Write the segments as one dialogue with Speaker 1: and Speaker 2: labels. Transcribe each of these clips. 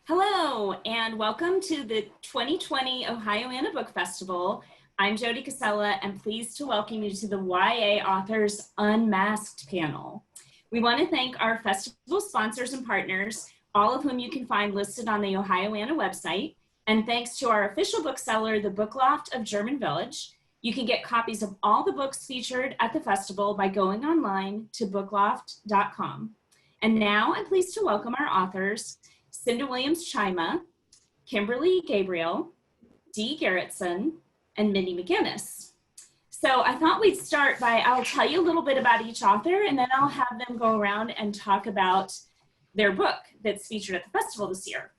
Speaker 1: Hello, and welcome to the 2020 Ohioana Book Festival. I'm Jody Casella, and pleased to welcome you to the YA Authors Unmasked panel. We want to thank our festival sponsors and partners, all of whom you can find listed on the Ohioana website. And thanks to our official bookseller, the Book Loft of German Village. You can get copies of all the books featured at the festival by going online to bookloft.com. And now I'm pleased to welcome our authors, Cinda Chima, Kimberly Gabriel, Dee Garretson, and Mindy McGinnis. So I thought we'd start by, I'll tell you a little bit about each author, and then I'll have them go around and talk about their book that's featured at the festival this year.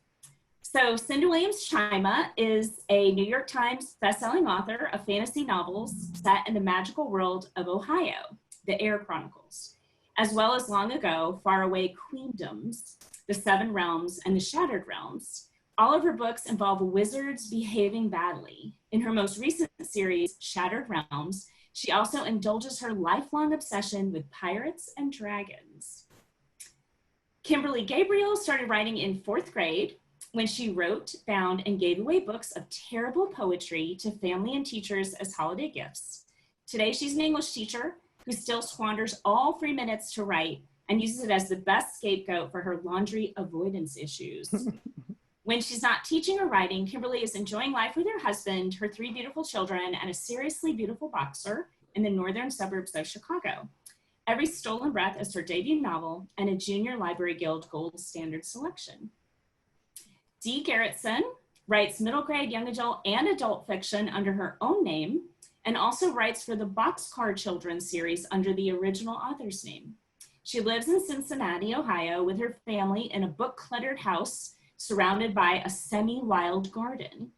Speaker 1: So Cinda Chima is a New York Times bestselling author of fantasy novels set in the magical world of Ohio, the Air Chronicles, as well as long ago, faraway queendoms, the Seven Realms, and the Shattered Realms. All of her books involve wizards behaving badly. In her most recent series, Shattered Realms, she also indulges her lifelong obsession with pirates and dragons. Kimberly Gabriel started writing in 4th grade when she wrote, bound, and gave away books of terrible poetry to family and teachers as holiday gifts. Today, she's an English teacher who still squanders all free minutes to write and uses it as the best scapegoat for her laundry avoidance issues. When she's not teaching or writing, Kimberly is enjoying life with her husband, her 3 beautiful children, and a seriously beautiful boxer in the northern suburbs of Chicago. Every Stolen Breath is her debut novel and a Junior Library Guild Gold Standard selection. Dee Garretson writes middle grade, young adult, and adult fiction under her own name, and also writes for the Boxcar Children series under the original author's name. She lives in Cincinnati, Ohio, with her family in a book-cluttered house surrounded by a semi-wild garden.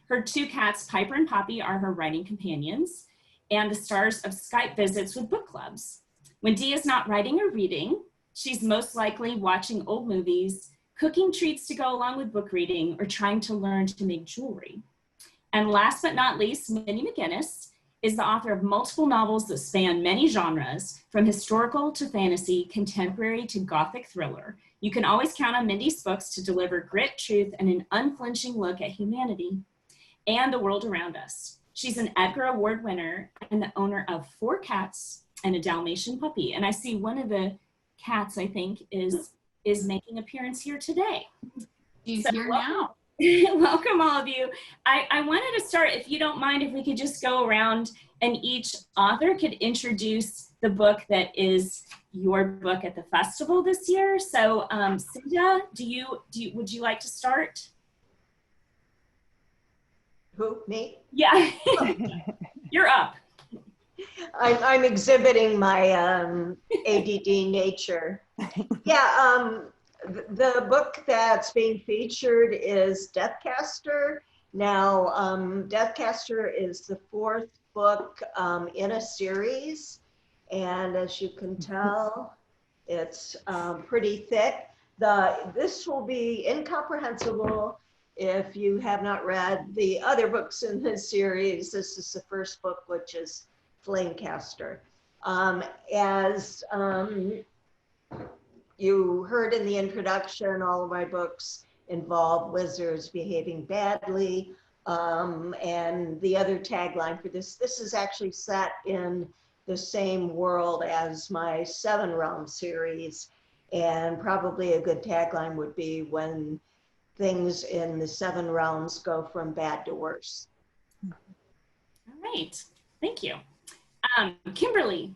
Speaker 1: Her 2 cats, Piper and Poppy, are her writing companions and the stars of Skype visits with book clubs. When Dee is not writing or reading, she's most likely watching old movies, cooking treats to go along with book reading, or trying to learn to make jewelry. And last but not least, Mindy McGinnis is the author of multiple novels that span many genres, from historical to fantasy, contemporary to gothic thriller. You can always count on Mindy's books to deliver grit, truth, and an unflinching look at humanity and the world around us. She's an Edgar Award winner and the owner of 4 cats and a Dalmatian puppy. And I see one of the cats, I think, is making an appearance here today.
Speaker 2: She's here now.
Speaker 1: Welcome all of you. I wanted to start, if you don't mind, if we could just go around and each author could introduce the book that is your book at the festival this year. So Cinda, would you like to start?
Speaker 3: Who, me?
Speaker 1: Yeah, you're up.
Speaker 3: I'm exhibiting my ADD nature. Yeah, the book that's being featured is Deathcaster. Now, Deathcaster is the 4th book in a series. And as you can tell, it's pretty thick. This will be incomprehensible if you have not read the other books in this series. This is the 1st book, which is Flamecaster. As you heard in the introduction, all of my books involve wizards behaving badly. And the other tagline for this is actually set in the same world as my 7 Realms series. And probably a good tagline would be when things in the 7 Realms go from bad to worse.
Speaker 1: All right, thank you. Kimberly.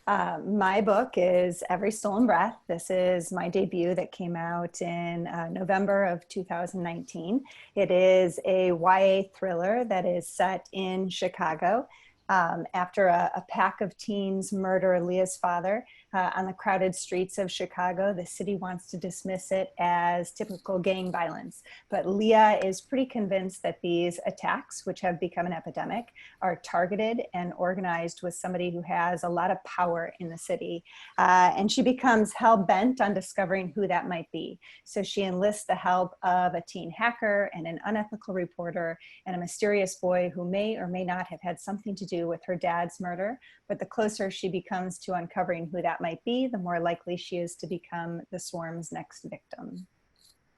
Speaker 4: My book is Every Stolen Breath. This is my debut that came out in November of 2019. It is a YA thriller that is set in Chicago. After a pack of teens murder Leah's father on the crowded streets of Chicago, the city wants to dismiss it as typical gang violence. But Leah is pretty convinced that these attacks, which have become an epidemic, are targeted and organized with somebody who has a lot of power in the city. And she becomes hell-bent on discovering who that might be. So she enlists the help of a teen hacker and an unethical reporter and a mysterious boy who may or may not have had something to do with her dad's murder. But the closer she becomes to uncovering who that might be, the more likely she is to become the swarm's next victim.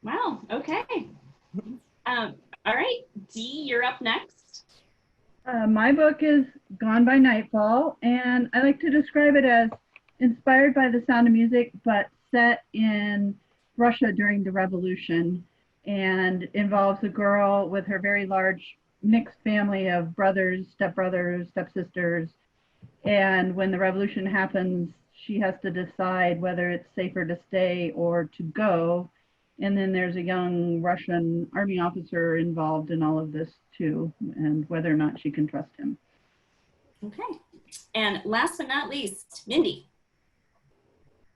Speaker 1: Wow, okay. All right, Dee, you're up next.
Speaker 5: My book is Gone by Nightfall, and I like to describe it as inspired by The Sound of Music, but set in Russia during the revolution, and involves a girl with her very large mixed family of brothers, stepsisters, and when the revolution happens, she has to decide whether it's safer to stay or to go. And then there's a young Russian army officer involved in all of this too, and whether or not she can trust him.
Speaker 1: Okay. And last but not least, Mindy.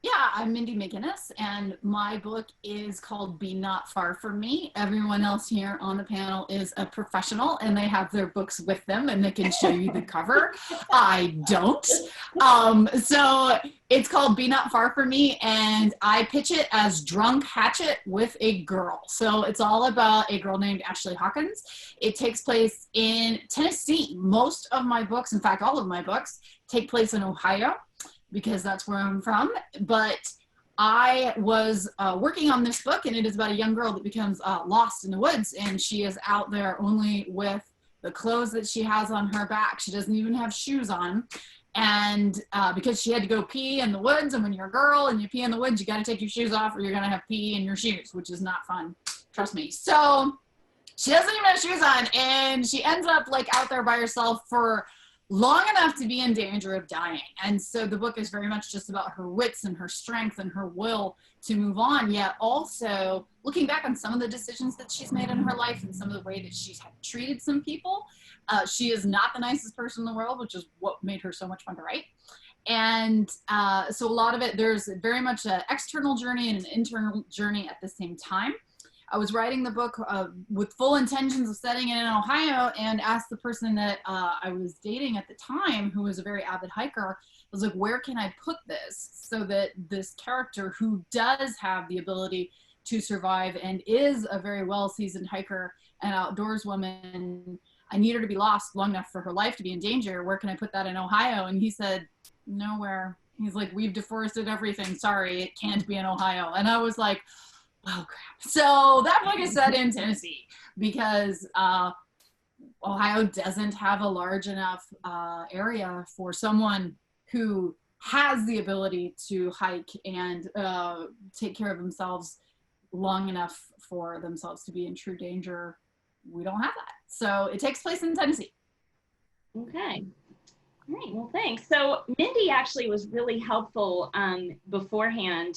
Speaker 2: Yeah, I'm Mindy McGinnis, and my book is called Be Not Far From Me. Everyone else here on the panel is a professional, and they have their books with them, and they can show you the cover. I don't. So it's called Be Not Far From Me, and I pitch it as Drunk Hatchet with a Girl. So it's all about a girl named Ashley Hawkins. It takes place in Tennessee. Most of my books, in fact, all of my books, take place in Ohio, because that's where I'm from. But I was working on this book, and it is about a young girl that becomes lost in the woods, and she is out there only with the clothes that she has on her back. She doesn't even have shoes on. And because she had to go pee in the woods, and when you're a girl and you pee in the woods, you got to take your shoes off or you're going to have pee in your shoes, which is not fun. Trust me. So she doesn't even have shoes on, and she ends up like out there by herself for long enough to be in danger of dying. And so the book is very much just about her wits and her strength and her will to move on, yet also looking back on some of the decisions that she's made in her life and some of the way that she's treated some people. She is not the nicest person in the world, which is what made her so much fun to write. And so a lot of it, there's very much an external journey and an internal journey at the same time. I was writing the book with full intentions of setting it in Ohio, and asked the person that I was dating at the time, who was a very avid hiker, I was like, where can I put this so that this character, who does have the ability to survive and is a very well-seasoned hiker and outdoors woman, I need her to be lost long enough for her life to be in danger. Where can I put that in Ohio? And he said, nowhere. He's like, we've deforested everything. Sorry, it can't be in Ohio. And I was like, oh crap. So that book is set in Tennessee because Ohio doesn't have a large enough area for someone who has the ability to hike and take care of themselves long enough for themselves to be in true danger. We don't have that. So it takes place in Tennessee.
Speaker 1: Okay. All right, well, thanks. So Mindy actually was really helpful beforehand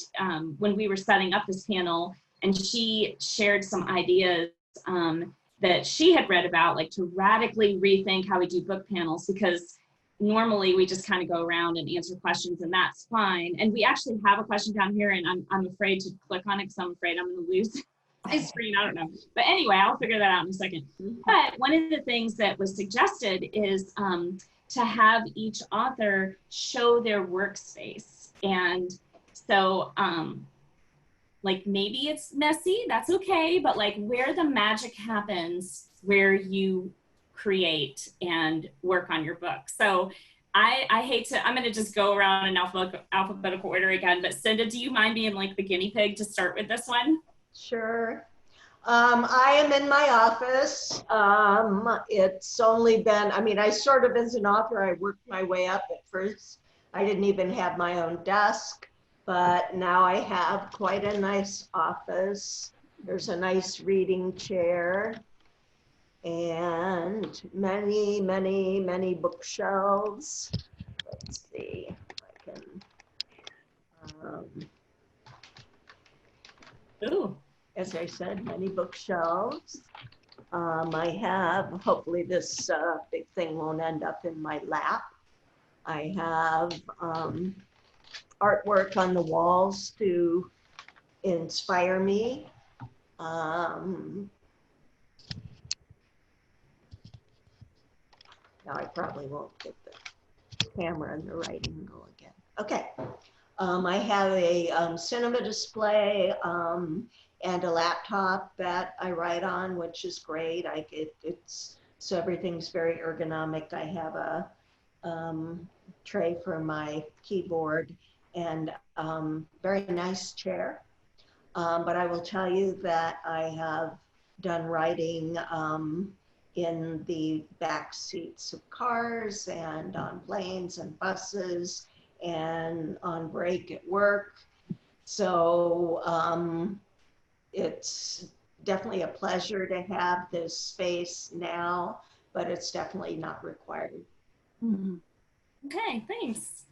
Speaker 1: when we were setting up this panel, and she shared some ideas that she had read about, like to radically rethink how we do book panels, because normally we just kind of go around and answer questions, and that's fine. And we actually have a question down here, and I'm afraid to click on it because I'm afraid I'm going to lose my screen. I don't know. But anyway, I'll figure that out in a second. But one of the things that was suggested is to have each author show their workspace. And so like maybe it's messy, that's okay, but like where the magic happens, where you create and work on your book. So I hate to, I'm gonna just go around in alphabetical order again, but Cinda, do you mind being like the guinea pig to start with this one?
Speaker 3: Sure. I am in my office. It's only been, I mean, I sort of, as an author, I worked my way up. At first, I didn't even have my own desk, but now I have quite a nice office. There's a nice reading chair and many, many, many bookshelves. Let's see if I can.
Speaker 1: Ooh.
Speaker 3: As I said, many bookshelves. I have, hopefully this big thing won't end up in my lap. I have artwork on the walls to inspire me. Now I probably won't get the camera and the right angle again. Okay. I have a cinema display and a laptop that I write on, which is great. So everything's very ergonomic. I have a tray for my keyboard and very nice chair. But I will tell you that I have done writing in the back seats of cars and on planes and buses and on break at work. So it's definitely a pleasure to have this space now, but it's definitely not required.
Speaker 2: Mhm.
Speaker 1: Okay, thanks.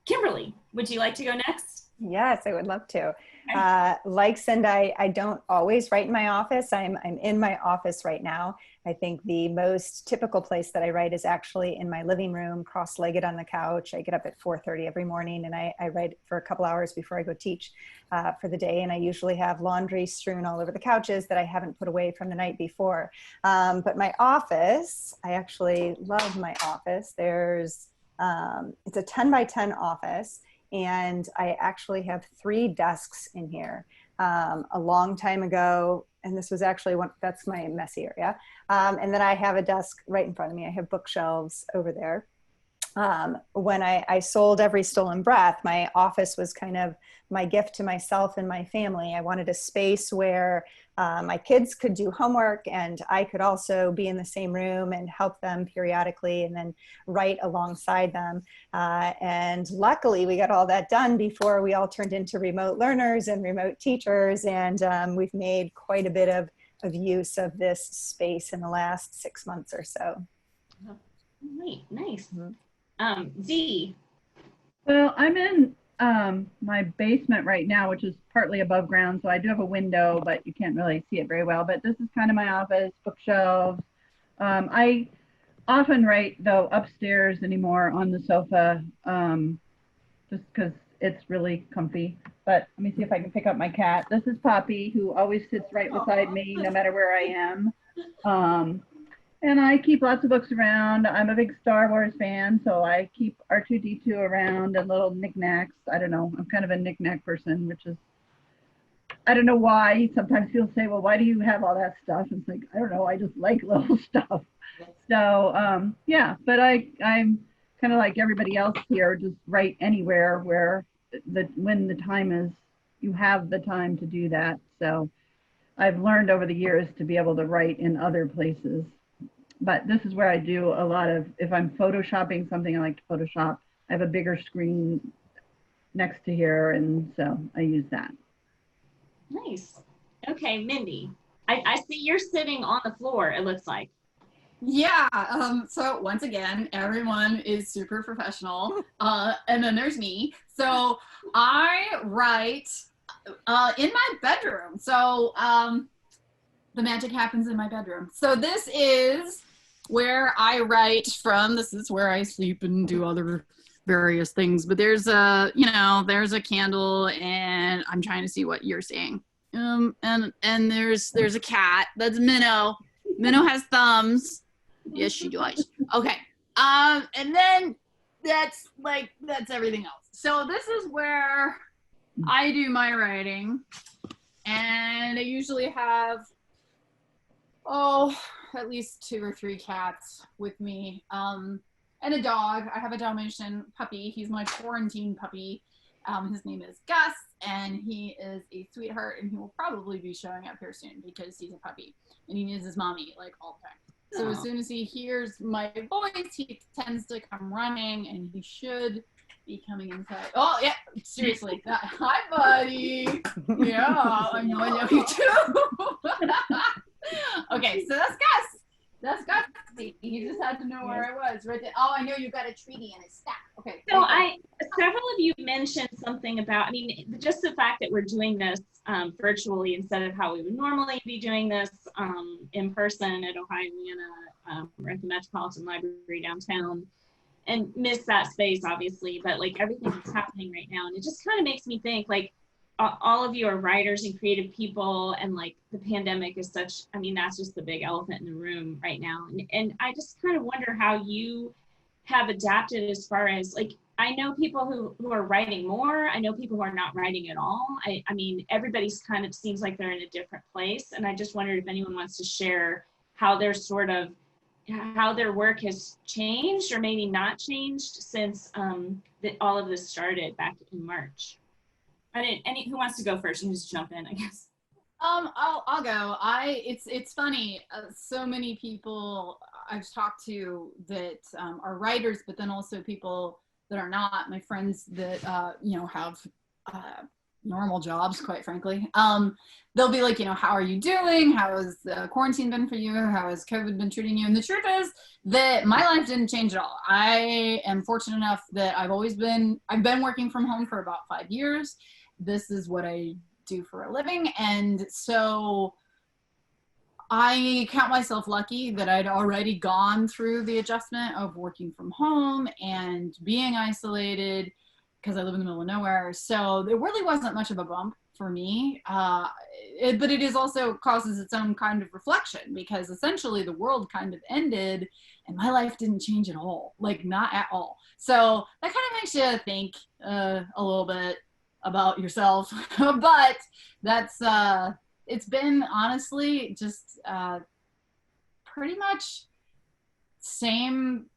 Speaker 1: Kimberly, would you like to go next?
Speaker 4: Yes, I would love to.
Speaker 1: Okay.
Speaker 4: Like Cinda, I don't always write in my office. I'm in my office right now. I think the most typical place that I write is actually in my living room, cross-legged on the couch. I get up at 4:30 every morning and I write for a couple hours before I go teach for the day. And I usually have laundry strewn all over the couches that I haven't put away from the night before. But my office, I actually love my office. It's a 10 by 10 office. And I actually have 3 desks in here. A long time ago, and this was actually that's my messy area. And then I have a desk right in front of me. I have bookshelves over there. When I sold Every Stolen Breath, my office was kind of my gift to myself and my family. I wanted a space where my kids could do homework and I could also be in the same room and help them periodically and then write alongside them. And luckily we got all that done before we all turned into remote learners and remote teachers. And we've made quite a bit of use of this space in the last 6 months or so.
Speaker 1: Right, nice.
Speaker 4: Mm-hmm.
Speaker 1: Dee.
Speaker 5: Well, I'm in my basement right now, which is partly above ground. So I do have a window, but you can't really see it very well. But this is kind of my office, bookshelves. I often write, though, upstairs anymore on the sofa, just because it's really comfy. But let me see if I can pick up my cat. This is Poppy, who always sits right beside me, no matter where I am. And I keep lots of books around. I'm a big Star Wars fan, so I keep R2-D2 around and little knickknacks. I don't know. I'm kind of a knickknack person, which is, I don't know why. Sometimes people say, well, why do you have all that stuff? And it's like, I don't know. I just like little stuff. So, yeah, but I'm kind of like everybody else here, just write anywhere where when the time is, you have the time to do that. So I've learned over the years to be able to write in other places. But this is where I do a lot of, if I'm photoshopping something, I like to Photoshop. I have a bigger screen next to here, and so I use that.
Speaker 1: Nice. Okay, Mindy. I see you're sitting on the floor, it looks like.
Speaker 2: Yeah, so once again, everyone is super professional, and then there's me. So I write in my bedroom. So the magic happens in my bedroom. So this is where I write from. This is where I sleep and do other various things. But there's there's a candle, and I'm trying to see what you're seeing. And there's a cat. That's Minnow. Minnow has thumbs. Yes, she does. Okay. And then that's everything else. So this is where I do my writing, and I usually have at least 2 or 3 cats with me, and a dog. I have a Dalmatian puppy. He's my quarantine puppy. His name is Gus, and he is a sweetheart, and he will probably be showing up here soon because he's a puppy, and he needs his mommy like all the time. So as soon as he hears my voice, he tends to come running, and he should be coming inside. Oh, yeah, seriously. Hi, buddy. Yeah, I know you too. Okay, so that's Gus. That's Gus. He just had to know where I was right there. Oh, I know you got a treaty in his stack. Okay.
Speaker 1: So several of you mentioned something about, just the fact that we're doing this virtually instead of how we would normally be doing this in person at Ohioana. We're at the Metropolitan Library downtown, and miss that space obviously, but like everything that's happening right now, and it just kind of makes me think like all of you are writers and creative people, and like the pandemic is such, that's just the big elephant in the room right now, and I just kind of wonder how you have adapted as far as like, I know people who are writing more, I know people who are not writing at all. I mean, everybody's kind of seems like they're in a different place, and I just wondered if anyone wants to share how they're how their work has changed or maybe not changed since all of this started back in March. Who wants to go first? You can just jump in, I guess.
Speaker 2: I'll go. It's funny. So many people I've talked to that are writers, but then also people that are not. My friends that have normal jobs, quite frankly. They'll be like, how are you doing? How has quarantine been for you? How has COVID been treating you? And the truth is that my life didn't change at all. I am fortunate enough that I've been working from home for about 5 years. This is what I do for a living. And so I count myself lucky that I'd already gone through the adjustment of working from home and being isolated because I live in the middle of nowhere. So there really wasn't much of a bump for me. But it is also causes its own kind of reflection, because essentially the world kind of ended and my life didn't change at all, like not at all. So that kind of makes you think a little bit about yourself. But that's it's been honestly just pretty much same.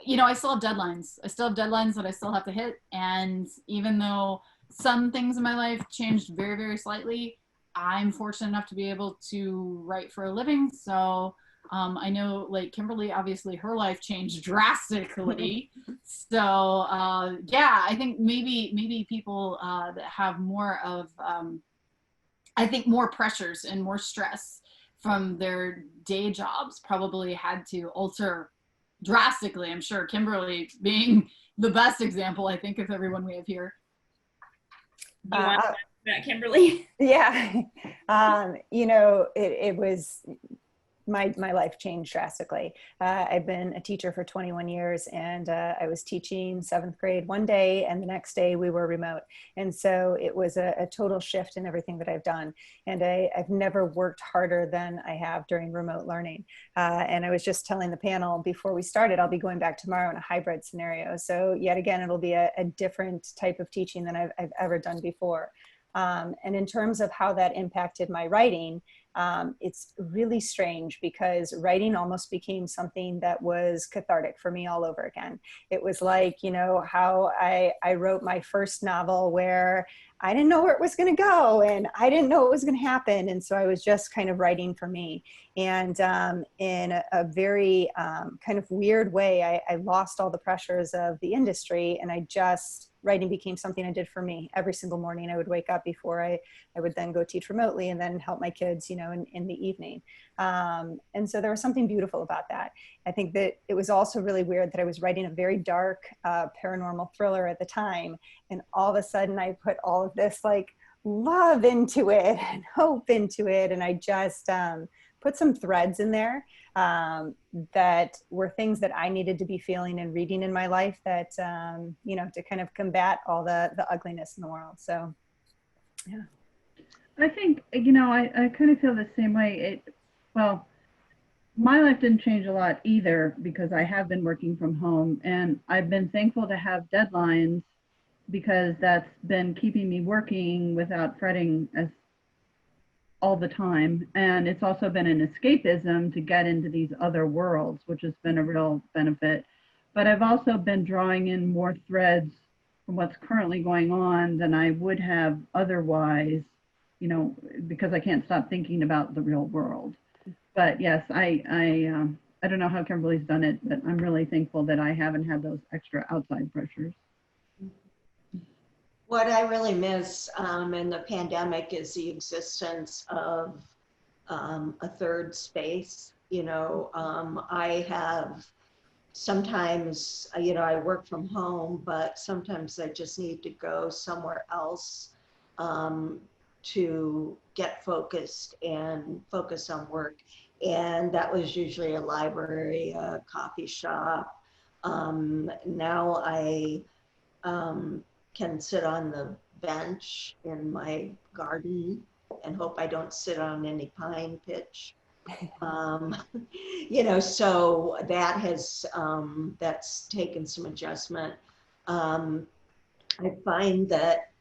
Speaker 2: I still have deadlines. That I still have to hit. And even though some things in my life changed very, very slightly, I'm fortunate enough to be able to write for a living. So I know, like Kimberly, obviously her life changed drastically. So yeah, I think maybe people that have more of, I think more pressures and more stress from their day jobs probably had to alter drastically. I'm sure Kimberly being the best example, I think, of everyone we have here.
Speaker 1: Do you want to talk about Kimberly?
Speaker 4: Yeah. It was, my life changed drastically. I've been a teacher for 21 years, and I was teaching 7th grade one day, and the next day we were remote. And so it was a total shift in everything that I've done. And I've never worked harder than I have during remote learning. And I was just telling the panel before we started, I'll be going back tomorrow in a hybrid scenario. So yet again, it'll be a different type of teaching than I've ever done before. And in terms of how that impacted my writing, it's really strange, because writing almost became something that was cathartic for me all over again. It was like, how I wrote my first novel, where I didn't know where it was going to go and I didn't know what was going to happen. And so I was just kind of writing for me. And in a very kind of weird way, I lost all the pressures of the industry, and writing became something I did for me. Every single morning I would wake up before I would then go teach remotely and then help my kids, in the evening. And so there was something beautiful about that. I think that it was also really weird that I was writing a very dark paranormal thriller at the time. And all of a sudden I put all of this like love into it and hope into it. And I just put some threads in there that were things that I needed to be feeling and reading in my life, that, to kind of combat all the ugliness in the world. So, yeah.
Speaker 5: I think, I kind of feel the same way. My life didn't change a lot either, because I have been working from home, and I've been thankful to have deadlines, because that's been keeping me working without fretting all the time. And it's also been an escapism to get into these other worlds, which has been a real benefit. But I've also been drawing in more threads from what's currently going on than I would have otherwise, because I can't stop thinking about the real world. But yes, I don't know how Kimberly's done it, but I'm really thankful that I haven't had those extra outside pressures.
Speaker 3: What I really miss in the pandemic is the existence of a third space. I have sometimes, I work from home, but sometimes I just need to go somewhere else to get focused and focus on work. And that was usually a library, a coffee shop. Now I can sit on the bench in my garden and hope I don't sit on any pine pitch. So that has, that's taken some adjustment. I find that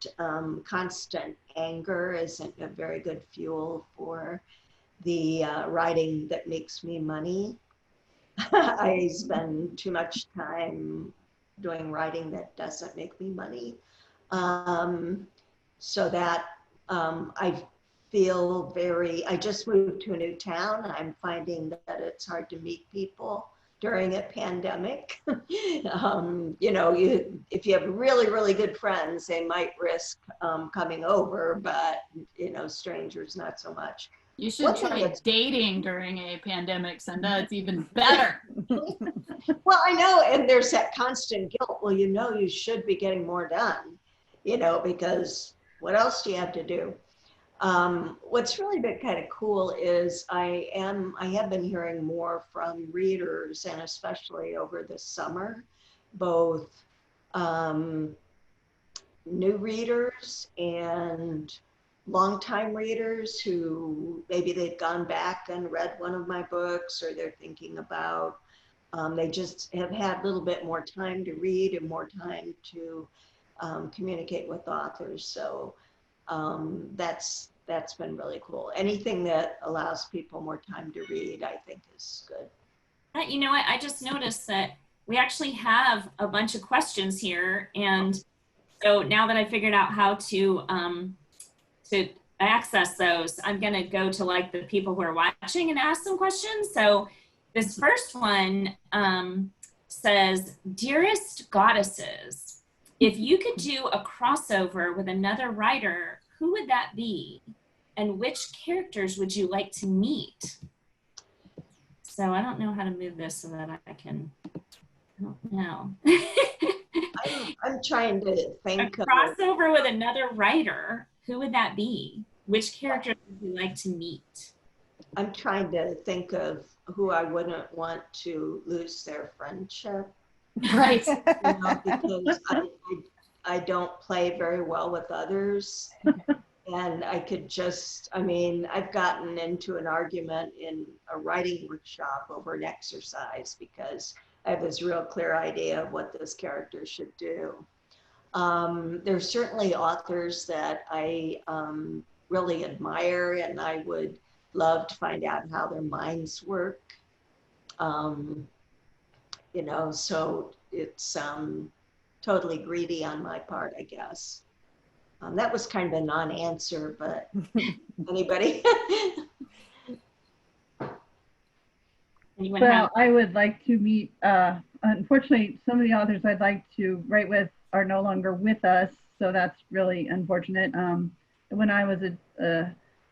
Speaker 3: constant anger isn't a very good fuel for the writing that makes me money. I spend too much time doing writing that doesn't make me money. so that I feel I just moved to a new town. I'm finding that it's hard to meet people during a pandemic. You know, if you have really, really good friends, they might risk coming over, but, you know, strangers, not so much.
Speaker 2: You should try dating during a pandemic, Cinda. It's even better.
Speaker 3: Well, I know, and there's that constant guilt. Well, you know, you should be getting more done, you know, because what else do you have to do? What's really been kind of cool is I have been hearing more from readers, and especially over the summer, both new readers and longtime readers who maybe they've gone back and read one of my books, or they're thinking about, they just have had a little bit more time to read and more time to communicate with authors. So that's been really cool. Anything that allows people more time to read, I think, is good.
Speaker 1: You know what? I just noticed that we actually have a bunch of questions here, and so now that I figured out how to access those, I'm gonna go to like the people who are watching and ask some questions. So this first one says, "Dearest goddesses, if you could do a crossover with another writer, who would that be? And which characters would you like to meet?" So I don't know how to move this so that I can, I don't know.
Speaker 3: I'm trying to think
Speaker 1: a crossover with another writer, who would that be? Which characters would you like to meet?
Speaker 3: I'm trying to think of who I wouldn't want to lose their friendship.
Speaker 2: Right.
Speaker 3: You know, because I don't play very well with others. And I could just, I mean, I've gotten into an argument in a writing workshop over an exercise because I have this real clear idea of what this character should do. There's certainly authors that I really admire, and I would love to find out how their minds work. You know, so it's totally greedy on my part, I guess. That was kind of a non-answer, but anybody?
Speaker 5: Well, I would like to meet, unfortunately, some of the authors I'd like to write with are no longer with us, so that's really unfortunate. When I was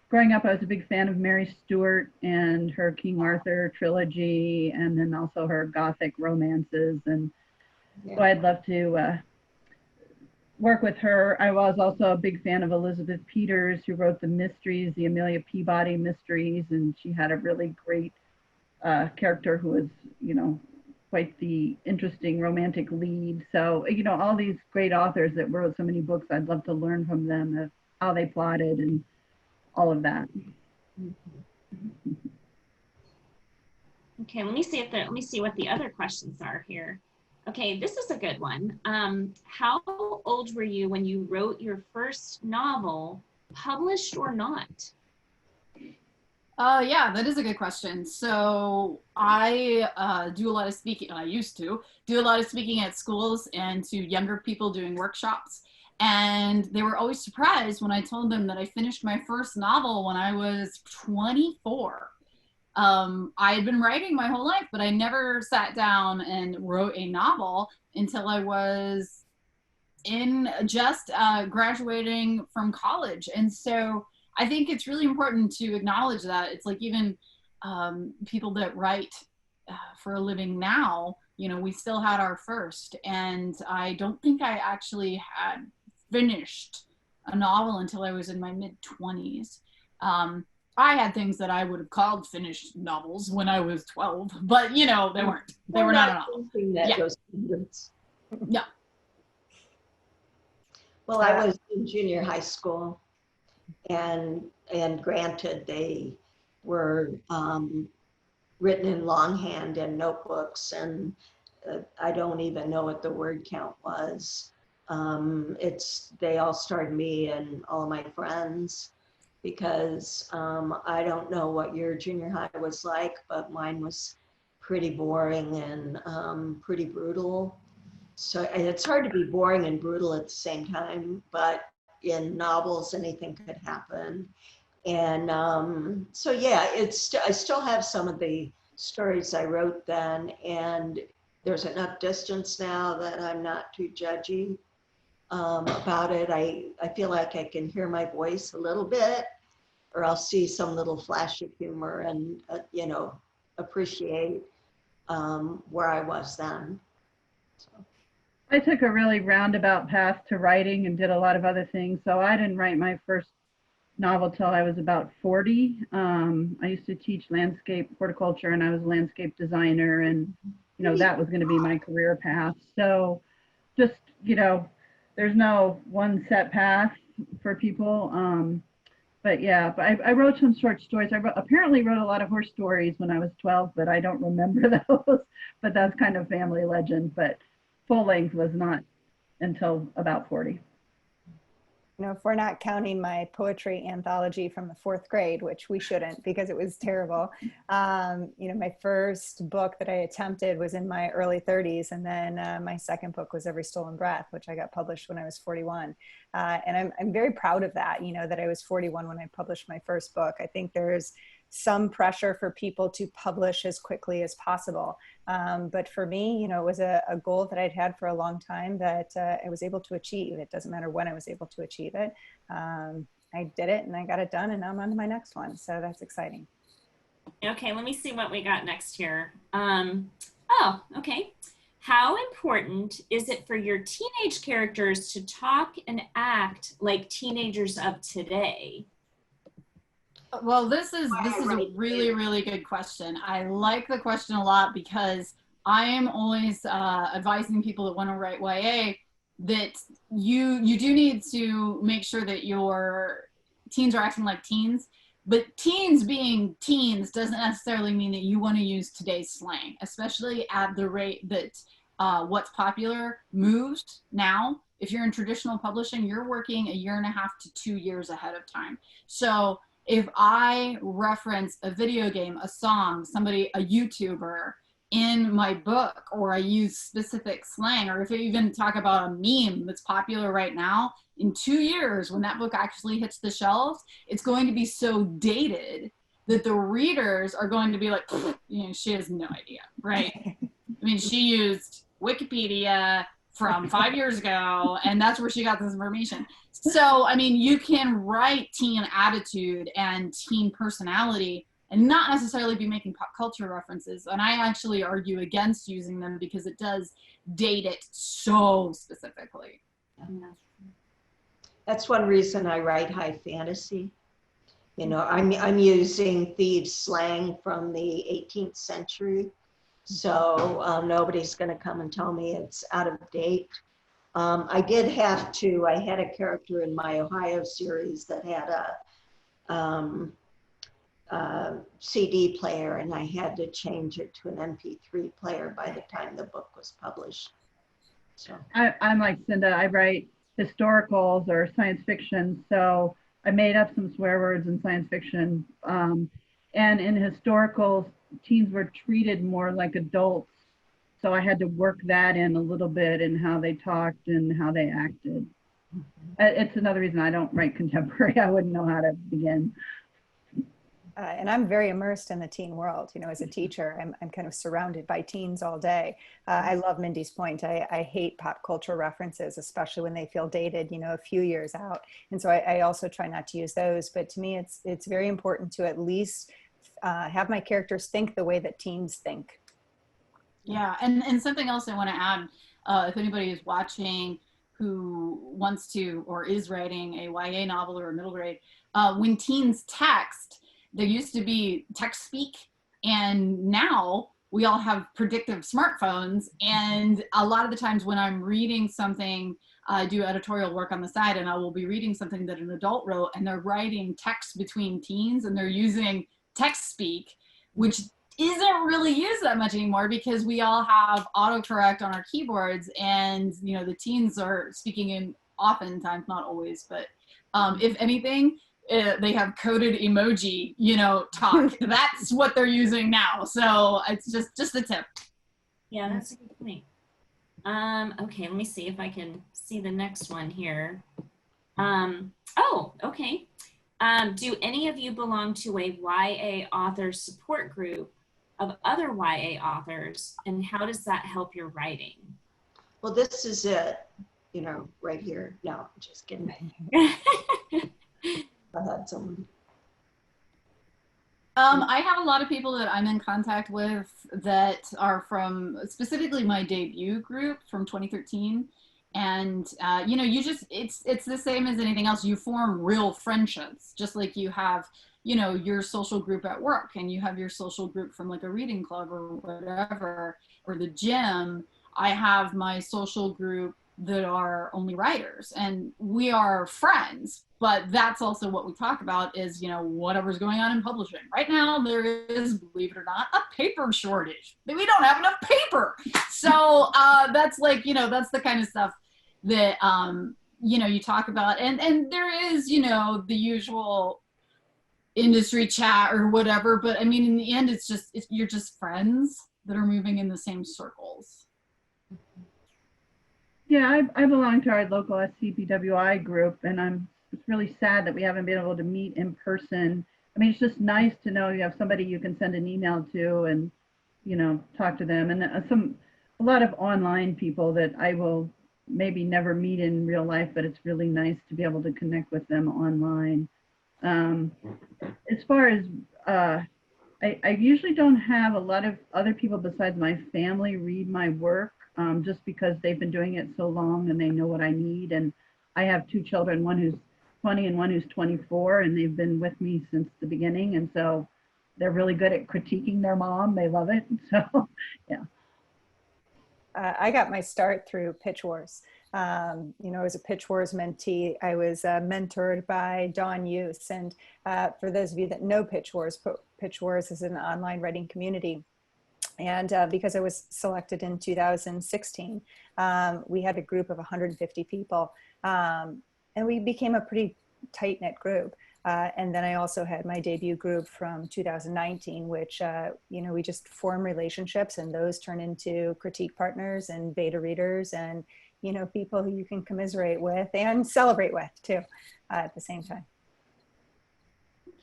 Speaker 5: growing up, I was a big fan of Mary Stewart and her King Arthur trilogy, and then also her Gothic romances, and so I'd love to work with her. I was also a big fan of Elizabeth Peters, who wrote the mysteries, the Amelia Peabody mysteries, and she had a really great character who was, you know, quite the interesting romantic lead. So, you know, all these great authors that wrote so many books, I'd love to learn from them of how they plotted and all of that.
Speaker 1: Okay, let me see what the other questions are here. Okay, this is a good one. How old were you when you wrote your first novel, published or not?
Speaker 2: Yeah, that is a good question. So I do a lot of speaking. I used to do a lot of speaking at schools and to younger people doing workshops. And they were always surprised when I told them that I finished my first novel when I was 24. I had been writing my whole life, but I never sat down and wrote a novel until I was in just graduating from college. And so I think it's really important to acknowledge that. It's like even people that write for a living now, you know, we still had our first. And I don't think I actually had finished a novel until I was in my mid-20s. I had things that I would have called finished novels when I was 12, but you know, they weren't. They were not a novel. Yeah.
Speaker 3: Well, I was in junior high school, and granted, they were written in longhand and notebooks, and I don't even know what the word count was. They all starred me and all of my friends, because I don't know what your junior high was like, but mine was pretty boring and pretty brutal. So, and it's hard to be boring and brutal at the same time, but in novels, anything could happen. And so yeah, I still have some of the stories I wrote then, and there's enough distance now that I'm not too judgy about it. I feel like I can hear my voice a little bit, or I'll see some little flash of humor and, you know, appreciate where I was then. So.
Speaker 5: I took a really roundabout path to writing and did a lot of other things. So I didn't write my first novel till I was about 40. I used to teach landscape horticulture, and I was a landscape designer, and you know that was going to be my career path. So just, you know, there's no one set path for people. But yeah, but I wrote some short stories. Apparently wrote a lot of horse stories when I was 12, but I don't remember those. But that's kind of family legend. But full length was not until about 40.
Speaker 4: You know, if we're not counting my poetry anthology from the 4th grade, which we shouldn't because it was terrible. You know, my first book that I attempted was in my early 30s. And then my second book was Every Stolen Breath, which I got published when I was 41. And I'm very proud of that, you know, that I was 41 when I published my first book. I think there's some pressure for people to publish as quickly as possible. But for me, you know, it was a goal that I'd had for a long time that I was able to achieve. It doesn't matter when I was able to achieve it. I did it and I got it done, and now I'm on to my next one. So that's exciting.
Speaker 1: Okay, let me see what we got next here. Oh, okay. How important is it for your teenage characters to talk and act like teenagers of today?
Speaker 2: Well, this is a really good question. I like the question a lot because I am always advising people that want to write YA that you do need to make sure that your teens are acting like teens, but teens being teens doesn't necessarily mean that you want to use today's slang, especially at the rate that what's popular moves now. If you're in traditional publishing, you're working 1.5 to 2 years ahead of time. So if I reference a video game, a song, somebody, a YouTuber in my book, or I use specific slang, or if I even talk about a meme that's popular right now, in 2 years, when that book actually hits the shelves, it's going to be so dated that the readers are going to be like, you know, she has no idea, right? I mean, she used Wikipedia from 5 years ago, and that's where she got this information. So, I mean, you can write teen attitude and teen personality and not necessarily be making pop culture references. And I actually argue against using them because it does date it so specifically.
Speaker 3: That's one reason I write high fantasy. You know, I'm using thieves slang from the 18th century. So nobody's going to come and tell me it's out of date. I had a character in my Ohio series that had a CD player, and I had to change it to an MP3 player by the time the book was published. So
Speaker 5: I'm like Cinda. I write historicals or science fiction, so I made up some swear words in science fiction. And in historicals, teens were treated more like adults. So I had to work that in a little bit in how they talked and how they acted. It's another reason I don't write contemporary. I wouldn't know how to begin.
Speaker 4: And I'm very immersed in the teen world. You know, as a teacher, I'm kind of surrounded by teens all day. I love Mindy's point. I hate pop culture references, especially when they feel dated, you know, a few years out. And so I also try not to use those. But to me, it's very important to at least have my characters think the way that teens think.
Speaker 2: Yeah, and something else I want to add, if anybody is watching who wants to or is writing a YA novel or a middle grade, when teens text, there used to be text speak, and now we all have predictive smartphones. And a lot of the times when I'm reading something, I do editorial work on the side, and I will be reading something that an adult wrote, and they're writing text between teens, and they're using text speak, which isn't really used that much anymore because we all have autocorrect on our keyboards, and you know the teens are speaking in oftentimes, not always, but if anything, they have coded emoji, you know, talk. That's what they're using now. So it's just a tip.
Speaker 1: Yeah, that's a good point. Okay, let me see if I can see the next one here. Oh, okay. Do any of you belong to a YA author support group of other YA authors, and how does that help your writing?
Speaker 3: Well, this is it, you know, right here. No, I'm just kidding. I had someone.
Speaker 2: I have a lot of people that I'm in contact with that are from specifically my debut group from 2013. And, you know, you just, it's the same as anything else. You form real friendships, just like you have, you know, your social group at work, and you have your social group from like a reading club or whatever, or the gym. I have my social group that are only writers, and we are friends. But that's also what we talk about is, you know, whatever's going on in publishing. Right now, there is, believe it or not, a paper shortage. We don't have enough paper. So that's like, you know, that's the kind of stuff that, you know, you talk about. And there is, you know, the usual industry chat or whatever. But I mean, in the end, it's just, you're just friends that are moving in the same circles.
Speaker 5: Yeah, I belong to our local SCPWI group, and it's really sad that we haven't been able to meet in person. I mean, it's just nice to know you have somebody you can send an email to and, you know, talk to them. And a lot of online people that I will maybe never meet in real life, but it's really nice to be able to connect with them online. As far as, I usually don't have a lot of other people besides my family read my work, just because they've been doing it so long and they know what I need. And I have two children, one who's 20 and one who's 24, and they've been with me since the beginning. And so they're really good at critiquing their mom. They love it. So, yeah.
Speaker 4: I got my start through Pitch Wars. You know, as a Pitch Wars mentee, I was mentored by Dawn Hughes. And for those of you that know Pitch Wars is an online writing community. And because I was selected in 2016, we had a group of 150 people. And we became a pretty tight-knit group. And then I also had my debut group from 2019, which, you know, we just form relationships, and those turn into critique partners and beta readers and, you know, people who you can commiserate with and celebrate with too at the same time.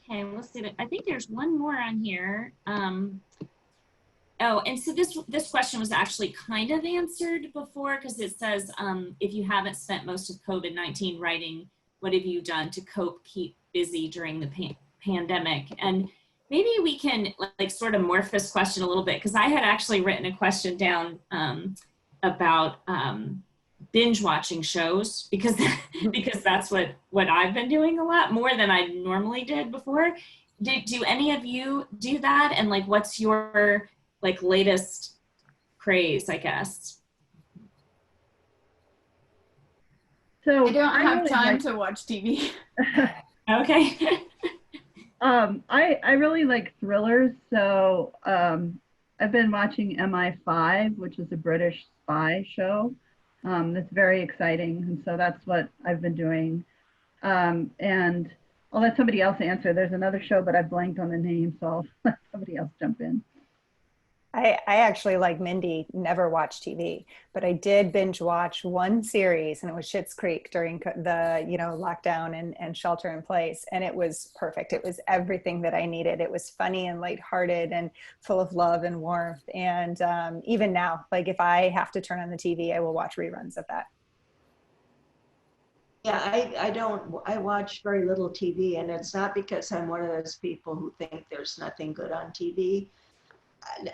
Speaker 1: Okay, let's see. I think there's one more on here. Oh, and so this question was actually kind of answered before, because it says, if you haven't spent most of COVID-19 writing, what have you done to cope, keep busy during the pandemic? And maybe we can like sort of morph this question a little bit, because I had actually written a question down about binge watching shows, because that's what I've been doing a lot more than I normally did before. Do any of you do that? And like, what's your like latest craze, I guess?
Speaker 5: So
Speaker 2: I don't have
Speaker 5: really
Speaker 2: time to watch TV.
Speaker 1: Okay.
Speaker 5: I really like thrillers. So I've been watching MI5, which is a British spy show. That's very exciting. And so that's what I've been doing. And I'll let somebody else answer. There's another show, but I blanked on the name, so I'll let somebody else jump in.
Speaker 4: I actually, like Mindy, never watched TV, but I did binge watch one series, and it was Schitt's Creek during the, you know, lockdown and shelter in place. And it was perfect. It was everything that I needed. It was funny and lighthearted and full of love and warmth. And even now, like if I have to turn on the TV, I will watch reruns of that.
Speaker 3: Yeah, I watch very little TV, and it's not because I'm one of those people who think there's nothing good on TV.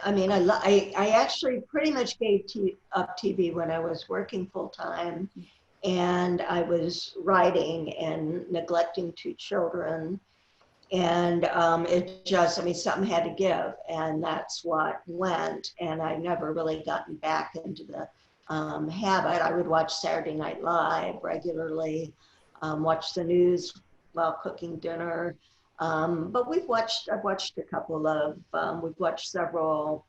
Speaker 3: I mean, I actually pretty much gave up TV when I was working full time, and I was writing and neglecting two children. And it just, I mean, something had to give, and that's what went. And I've never really gotten back into the habit. I would watch Saturday Night Live regularly, watch the news while cooking dinner. But I've watched a couple of, we've watched several,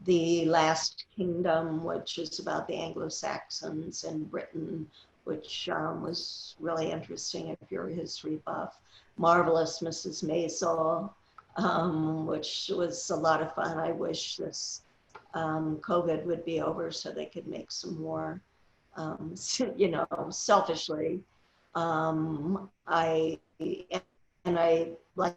Speaker 3: The Last Kingdom, which is about the Anglo-Saxons in Britain, which was really interesting if you're a history buff. Marvelous Mrs. Maisel, which was a lot of fun. I wish this COVID would be over so they could make some more, you know, selfishly. I like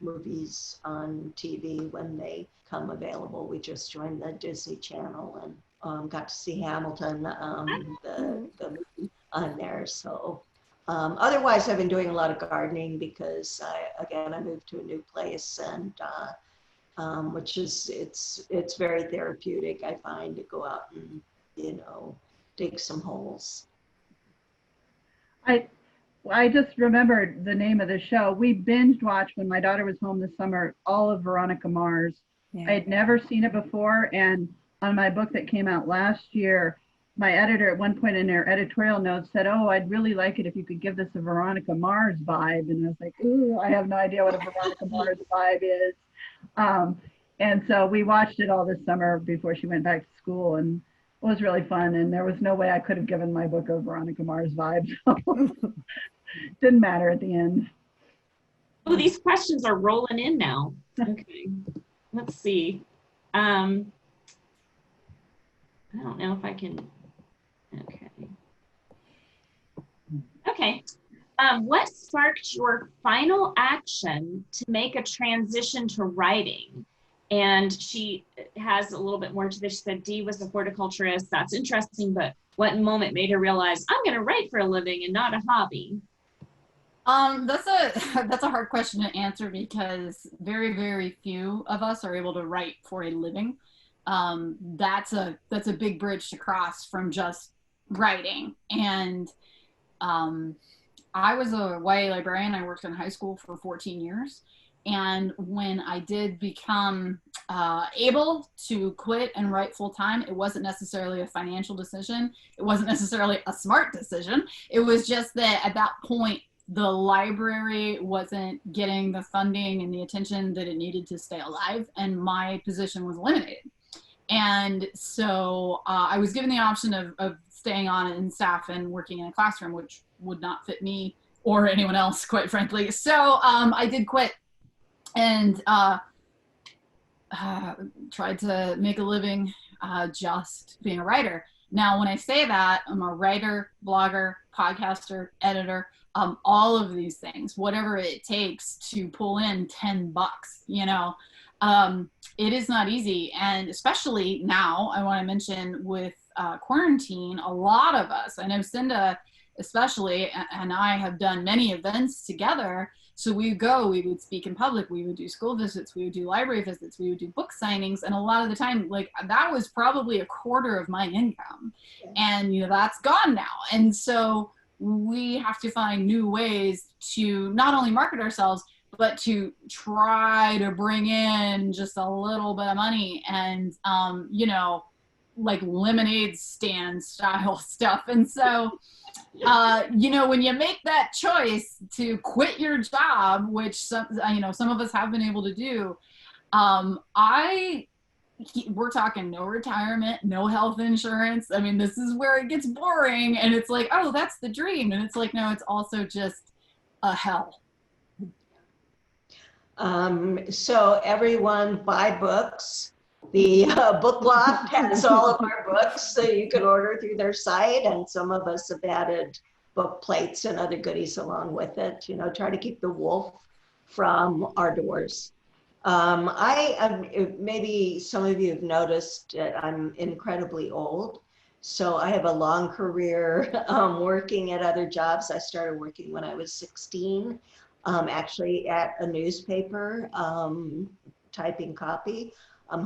Speaker 3: movies on TV when they come available. We just joined the Disney Channel and got to see Hamilton, the movie on there. So otherwise, I've been doing a lot of gardening because I moved to a new place, and which is it's very therapeutic. I find to go out and dig some holes.
Speaker 5: I just remembered the name of the show. We binged watched when my daughter was home this summer, all of Veronica Mars.
Speaker 4: Yeah.
Speaker 5: I had never seen it before, and on my book that came out last year, my editor at one point in their editorial notes said, "Oh, I'd really like it if you could give this a Veronica Mars vibe." And I was like, "Ooh, I have no idea what a Veronica Mars vibe is." And so we watched it all this summer before she went back to school, and it was really fun. And there was no way I could have given my book a Veronica Mars vibe. So didn't matter at the end.
Speaker 1: Oh, these questions are rolling in now. Okay, let's see. I don't know if I can. Okay. Okay. What sparked your final action to make a transition to writing? And she has a little bit more to this. She said Dee was a horticulturist. That's interesting, but what moment made her realize I'm going to write for a living and not a hobby?
Speaker 2: That's a hard question to answer because very, very few of us are able to write for a living. That's a big bridge to cross from just writing. And I was a YA librarian. I worked in high school for 14 years. And when I did become able to quit and write full time, it wasn't necessarily a financial decision. It wasn't necessarily a smart decision. It was just that at that point, the library wasn't getting the funding and the attention that it needed to stay alive, and my position was eliminated. And so I was given the option of staying on in staff and working in a classroom, which would not fit me or anyone else, quite frankly. So I did quit and tried to make a living just being a writer. Now, when I say that, I'm a writer, blogger, podcaster, editor, all of these things, whatever it takes to pull in $10, it is not easy. And especially now, I want to mention with quarantine, a lot of us, I know Cinda especially, and I have done many events together. So we would speak in public, we would do school visits, we would do library visits, we would do book signings. And a lot of the time, like that was probably a quarter of my income. And, that's gone now. And so we have to find new ways to not only market ourselves, but to try to bring in just a little bit of money and, like lemonade stand style stuff. And so, when you make that choice to quit your job, which some of us have been able to do, we're talking no retirement, no health insurance. I mean, this is where it gets boring, and it's like, oh, that's the dream. And it's like, no, it's also just a hell.
Speaker 3: So everyone buy books. The Book Loft has all of our books, so you can order through their site, and some of us have added book plates and other goodies along with it. Try to keep the wolf from our doors. Maybe some of you have noticed I'm incredibly old, so I have a long career working at other jobs. I started working when I was 16, actually at a newspaper, typing copy.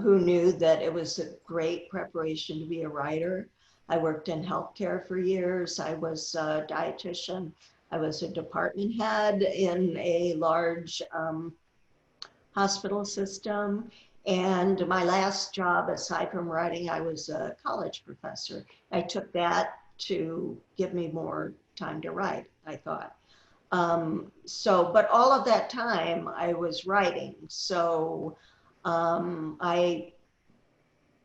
Speaker 3: Who knew that it was a great preparation to be a writer. I worked in healthcare for years. I was a dietitian. I was a department head in a large hospital system. And my last job, aside from writing, I was a college professor. I took that to give me more time to write, I thought. But all of that time I was writing. So I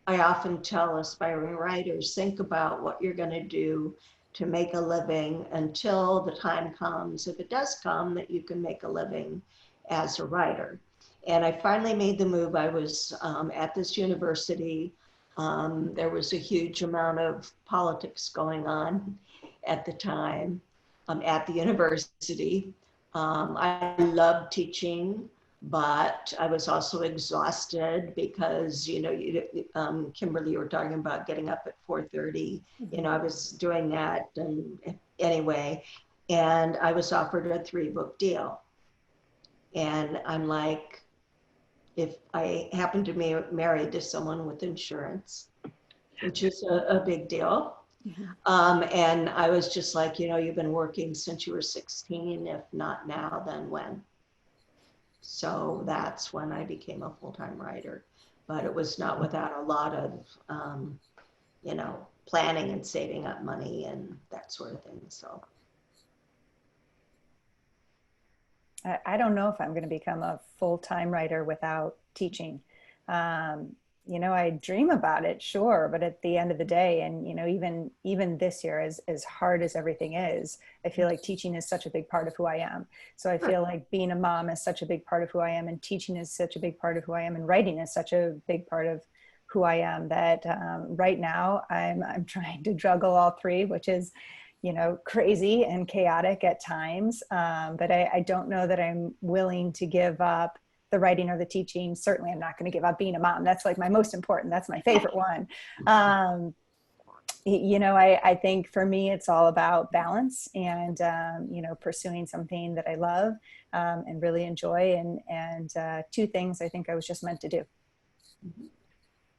Speaker 3: often tell aspiring writers, think about what you're going to do to make a living until the time comes, if it does come, that you can make a living as a writer. And I finally made the move. I was at this university. There was a huge amount of politics going on. at the time at the university. I loved teaching, but I was also exhausted because, you know, Kimberly, you were talking about getting up at 4:30. You know, I was doing that, and anyway, and I was offered a 3-book deal. And I'm like, if I happen to be married to someone with insurance, which is a big deal. And I was just like, you know, you've been working since you were 16, if not now, then when? So that's when I became a full-time writer. But it was not without a lot of, you know, planning and saving up money and that sort of thing. So
Speaker 4: I don't know if I'm going to become a full-time writer without teaching. You know, I dream about it, sure, but at the end of the day, and you know, even this year, as hard as everything is, I feel like teaching is such a big part of who I am. So I feel like being a mom is such a big part of who I am, and teaching is such a big part of who I am, and writing is such a big part of who I am, that right now I'm trying to juggle all three, which is, you know, crazy and chaotic at times. But I don't know that I'm willing to give up the writing or the teaching. Certainly I'm not going to give up being a mom. That's like my most important, that's my favorite one. You know, I think for me, it's all about balance and, you know, pursuing something that I love and really enjoy. And 2 things I think I was just meant to do.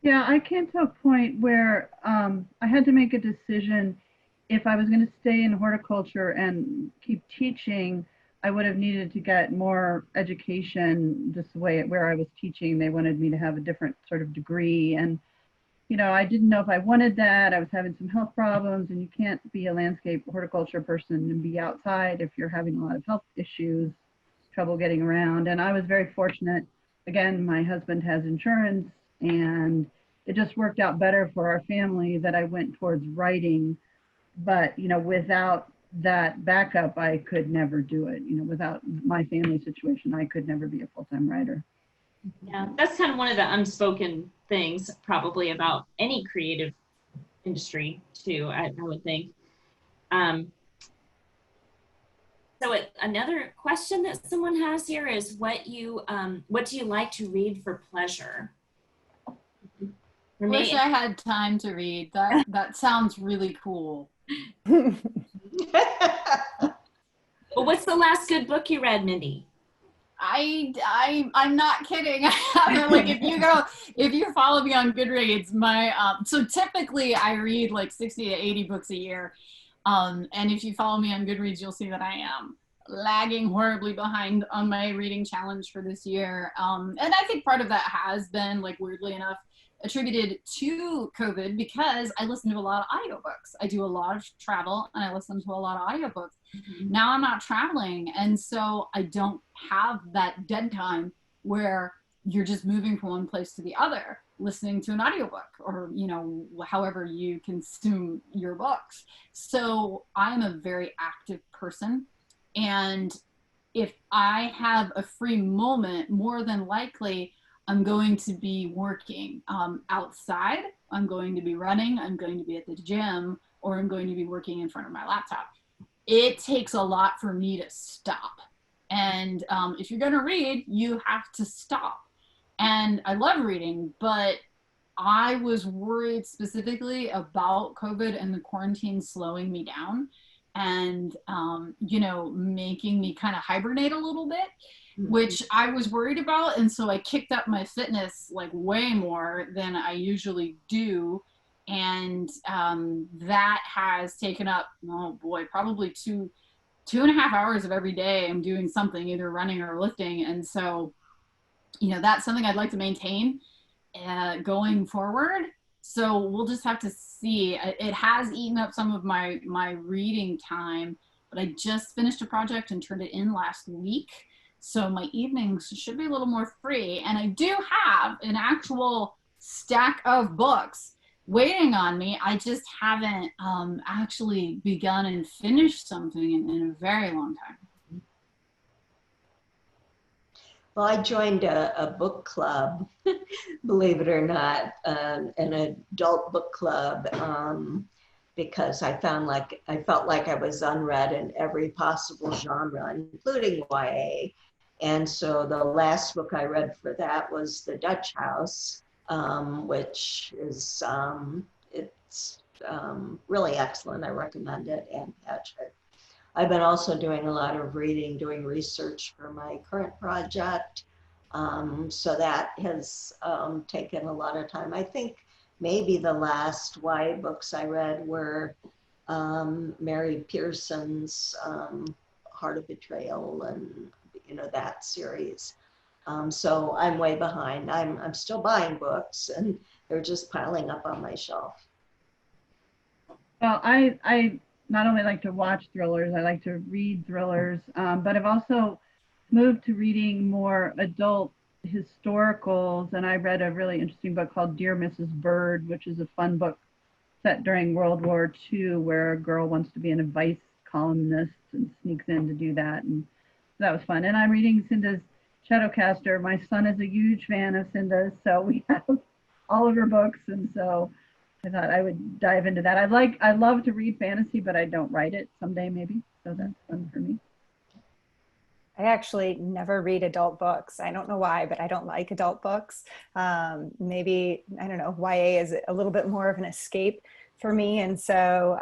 Speaker 5: Yeah, I came to a point where I had to make a decision. If I was going to stay in horticulture and keep teaching, I would have needed to get more education just the way where I was teaching. They wanted me to have a different sort of degree. And, you know, I didn't know if I wanted that. I was having some health problems, and you can't be a landscape horticulture person and be outside if you're having a lot of health issues, trouble getting around. And I was very fortunate. Again, my husband has insurance, and it just worked out better for our family that I went towards writing. But, you know, without that backup, I could never do it. You know, without my family situation, I could never be a full-time writer.
Speaker 1: Yeah, that's kind of one of the unspoken things probably about any creative industry too, I would think. So another question that someone has here is what do you like to read for pleasure?
Speaker 2: I wish I had time to read. That sounds really cool.
Speaker 1: Well, what's the last good book you read, Mindy?
Speaker 2: I'm not kidding. Like if you follow me on Goodreads, so typically I read like 60 to 80 books a year. And if you follow me on Goodreads, you'll see that I am lagging horribly behind on my reading challenge for this year. And I think part of that has been, like, weirdly enough, attributed to COVID, because I listen to a lot of audiobooks. I do a lot of travel and I listen to a lot of audiobooks. Mm-hmm. Now I'm not traveling, and so I don't have that dead time where you're just moving from one place to the other, listening to an audiobook, or, you know, however you consume your books. So I'm a very active person, and if I have a free moment, more than likely I'm going to be working outside, I'm going to be running, I'm going to be at the gym, or I'm going to be working in front of my laptop. It takes a lot for me to stop. And if you're going to read, you have to stop. And I love reading, but I was worried specifically about COVID and the quarantine slowing me down and, you know, making me kind of hibernate a little bit, which I was worried about. And so I kicked up my fitness like way more than I usually do. And that has taken up, oh boy, probably two and a half hours of every day I'm doing something, either running or lifting. And so, you know, that's something I'd like to maintain going forward. So we'll just have to see. It has eaten up some of my reading time, but I just finished a project and turned it in last week. So my evenings should be a little more free. And I do have an actual stack of books waiting on me. I just haven't actually begun and finished something in a very long time.
Speaker 3: Well, I joined a book club, believe it or not, an adult book club because I felt like I was unread in every possible genre, including YA. And so the last book I read for that was The Dutch House, which is really excellent. I recommend it, and Patrick. I've been also doing a lot of reading, doing research for my current project. So that has taken a lot of time. I think maybe the last YA books I read were Mary Pearson's Heart of Betrayal and, you know, that series. So I'm way behind. I'm still buying books and they're just piling up on my shelf.
Speaker 5: Well, I not only like to watch thrillers, I like to read thrillers, but I've also moved to reading more adult historicals, and I read a really interesting book called Dear Mrs. Bird, which is a fun book set during World War II, where a girl wants to be an advice columnist and sneaks in to do that, and that was fun. And I'm reading Cinda's Shadowcaster. My son is a huge fan of Cinda's, so we have all of her books, and so I thought I would dive into that. I love to read fantasy, but I don't write it. Someday maybe, so that's fun for me.
Speaker 4: I actually never read adult books. I don't know why, but I don't like adult books. Maybe, I don't know, YA is a little bit more of an escape for me. And so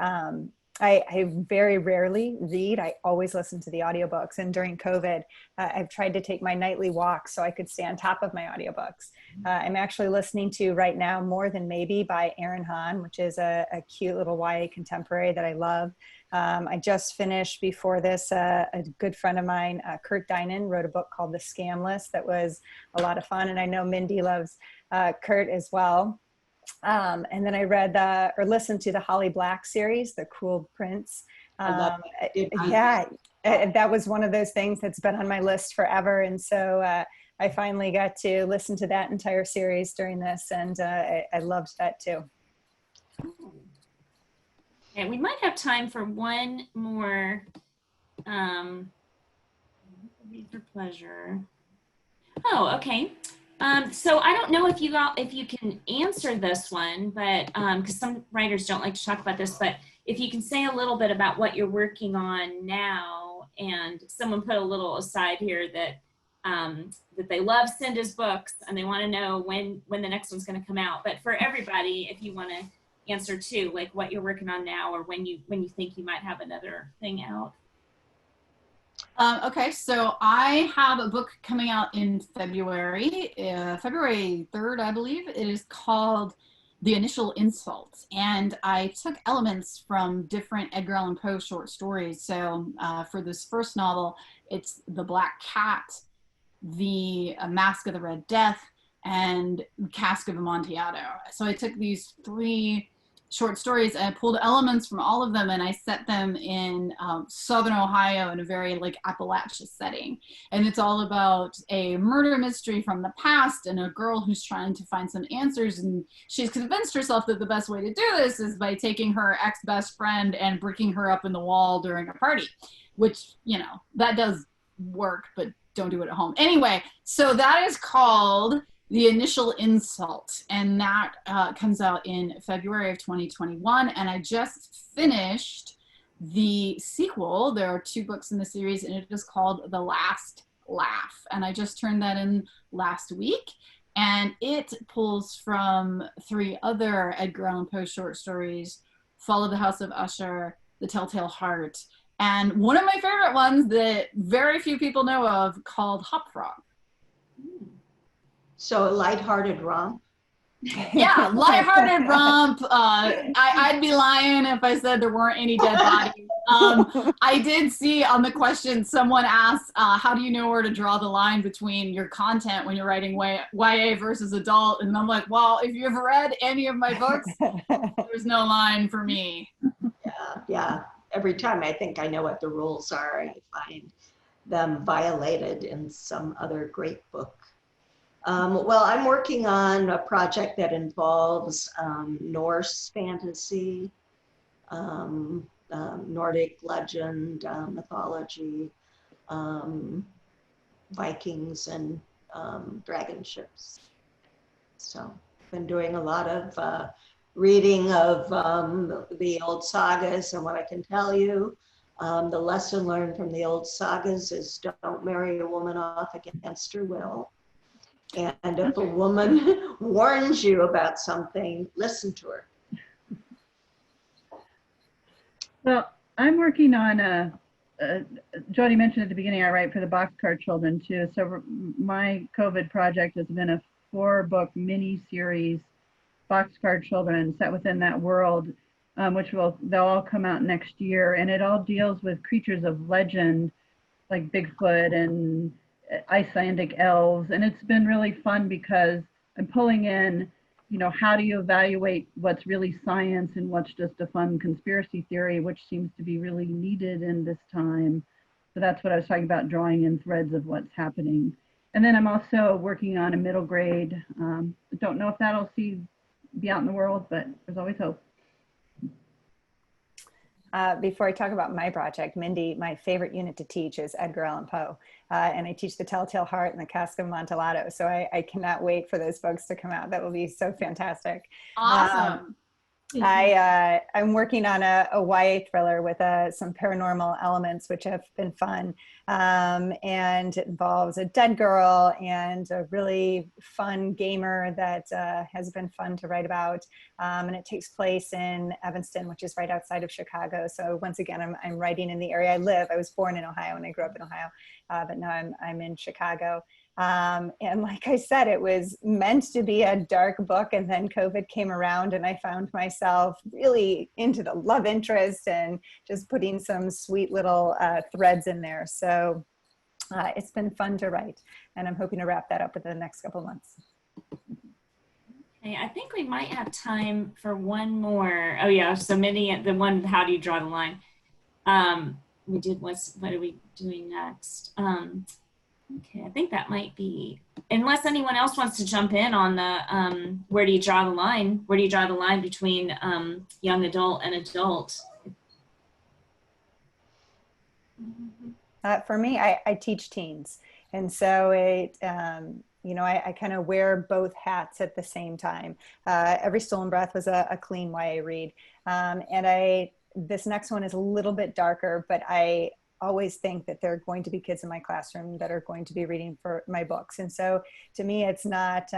Speaker 4: I very rarely read. I always listen to the audiobooks. And during COVID, I've tried to take my nightly walks so I could stay on top of my audiobooks. I'm actually listening to right now More Than Maybe by Erin Hahn, which is a cute little YA contemporary that I love. I just finished before this, a good friend of mine, Kurt Dinan, wrote a book called The Scam List that was a lot of fun. And I know Mindy loves Kurt as well. And then I read or listened to the Holly Black series, The Cruel Prince. Yeah, that was one of those things that's been on my list forever. And so I finally got to listen to that entire series during this, and I loved that too.
Speaker 1: And we might have time for one more read for pleasure. Oh, okay. So I don't know if you can answer this one, but because some writers don't like to talk about this, but if you can say a little bit about what you're working on now, and someone put a little aside here that that they love Cinda's books and they want to know when the next one's going to come out. But for everybody, if you want to answer too, like what you're working on now, or when you think you might have another thing out.
Speaker 2: Okay, so I have a book coming out in February 3rd, I believe. It is called The Initial Insult, and I took elements from different Edgar Allan Poe short stories. So for this first novel, it's The Black Cat, The Mask of the Red Death, and Cask of Amontillado. So I took these 3 short stories and I pulled elements from all of them and I set them in Southern Ohio in a very like Appalachia setting. And it's all about a murder mystery from the past and a girl who's trying to find some answers, and she's convinced herself that the best way to do this is by taking her ex-best friend and bricking her up in the wall during a party, which, you know, that does work, but don't do it at home. Anyway, so that is called The Initial Insult, and that comes out in February of 2021. And I just finished the sequel. There are 2 books in the series, and it is called The Last Laugh. And I just turned that in last week. And it pulls from 3 other Edgar Allan Poe short stories, Fall of the House of Usher, The Telltale Heart, and one of my favorite ones that very few people know of called Hop Frog.
Speaker 3: So a lighthearted romp.
Speaker 2: Yeah, lighthearted romp. I'd be lying if I said there weren't any dead bodies. I did see on the question someone asked, how do you know where to draw the line between your content when you're writing YA versus adult? And I'm like, well, if you've read any of my books, there's no line for me.
Speaker 3: Yeah. Every time I think I know what the rules are, I find them violated in some other great book. Well, I'm working on a project that involves Norse fantasy, Nordic legend, mythology, Vikings, and dragon ships. So I've been doing a lot of reading of the old sagas. And what I can tell you, the lesson learned from the old sagas is don't marry a woman off against her will. And if a woman warns you about something, listen to her.
Speaker 5: Well, I'm working on Jody mentioned at the beginning, I write for the Boxcar Children too. So my COVID project has been a 4-book mini-series, Boxcar Children, set within that world, which they'll all come out next year. And it all deals with creatures of legend, like Bigfoot and Icelandic elves. And it's been really fun because I'm pulling in, how do you evaluate what's really science and what's just a fun conspiracy theory, which seems to be really needed in this time. So that's what I was talking about, drawing in threads of what's happening. And then I'm also working on a middle grade. Don't know if that'll be out in the world, but there's always hope.
Speaker 4: Before I talk about my project, Mindy, my favorite unit to teach is Edgar Allan Poe. And I teach The Telltale Heart and The Cask of Amontillado. So I cannot wait for those books to come out. That will be so fantastic.
Speaker 2: Awesome.
Speaker 4: I'm working on a YA thriller with some paranormal elements, which have been fun. And it involves a dead girl and a really fun gamer that has been fun to write about. And it takes place in Evanston, which is right outside of Chicago. So once again, I'm writing in the area I live. I was born in Ohio and I grew up in Ohio, but now I'm in Chicago. And like I said, it was meant to be a dark book, and then COVID came around and I found myself really into the love interest and just putting some sweet little threads in there. So it's been fun to write, and I'm hoping to wrap that up within the next couple months.
Speaker 1: Okay, I think we might have time for one more. Oh yeah, so Mindy, the one, how do you draw the line? We did, what are we doing next? Okay, I think that might be, unless anyone else wants to jump in on the, where do you draw the line? Where do you draw the line between young adult and adult?
Speaker 4: For me, I teach teens. And so I kind of wear both hats at the same time. Every Stolen Breath was a clean YA read. This next one is a little bit darker, but I always think that there are going to be kids in my classroom that are going to be reading for my books. And so to me, it's not